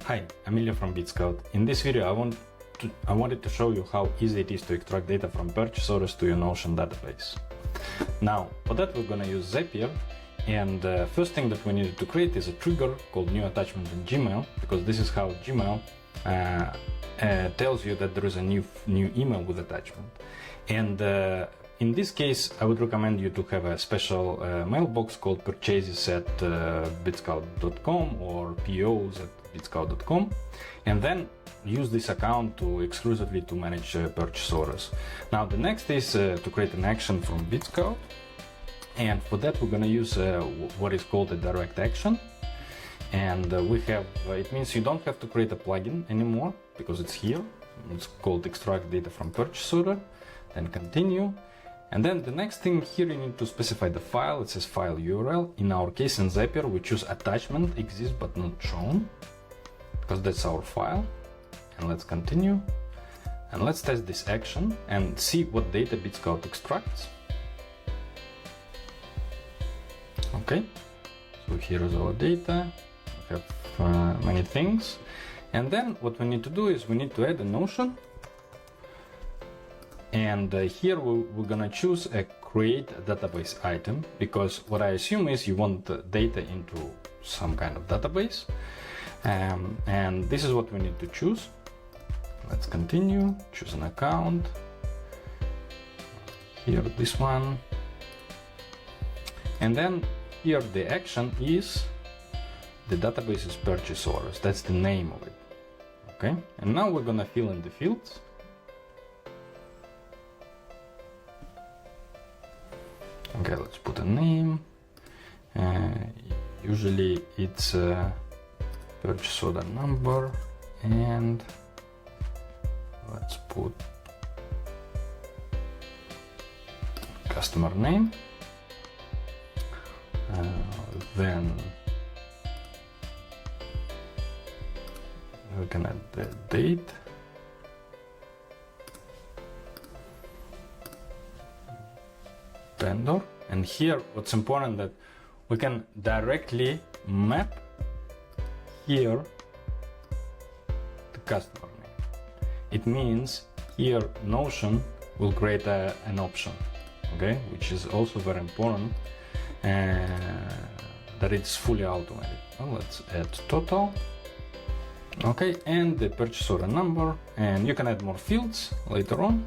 Hi, Amelia from Bitskout. In this video I wanted to show you how easy it is to extract data from purchase orders to your Notion database. Now, for that we're gonna use Zapier, and the first thing that we needed to create is a trigger called new attachment in Gmail, because this is how Gmail tells you that there is a new email with attachment. And in this case, I would recommend you to have a special mailbox called purchases at bitskout.com or POs at bitskout.com, and then use this account to exclusively to manage purchase orders. Now the next is to create an action from Bitskout, and for that we're going to use what is called a direct action. And we have it means you don't have to create a plugin anymore because it's here. It's called extract data from purchase order, then continue. And then the next thing here, you need to specify the file. It says file URL. In our case in Zapier we choose attachment exists but not shown, because that's our file. And let's continue, and let's test this action and see what data Bitskout extracts. Okay, so here is our data. We have many things, and then what we need to do is we need to add a Notion. And here we're gonna choose a create database item, because what I assume is you want the data into some kind of database, and this is what we need to choose. Let's continue, choose an account, here this one, and then here the action is the database is purchase orders. That's the name of it. Okay, and now we're gonna fill in the fields. Okay, let's put a name. Usually it's purchase order number, and let's put customer name. Then we can add the date. Vendor, and here what's important that we can directly map here the customer name. It means here Notion will create an option, okay, which is also very important, that it's fully automated. Well, let's add total. Okay, and the purchase order number, and you can add more fields later on.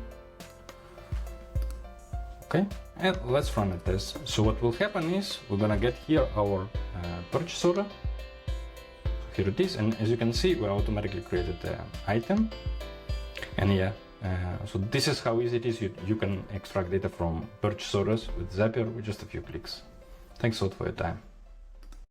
Okay, and let's run a test. So what will happen is we're gonna get here our purchase order. So here it is, and as you can see, we automatically created the item. And yeah, so this is how easy it is. You can extract data from purchase orders with Zapier with just a few clicks. Thanks a lot for your time.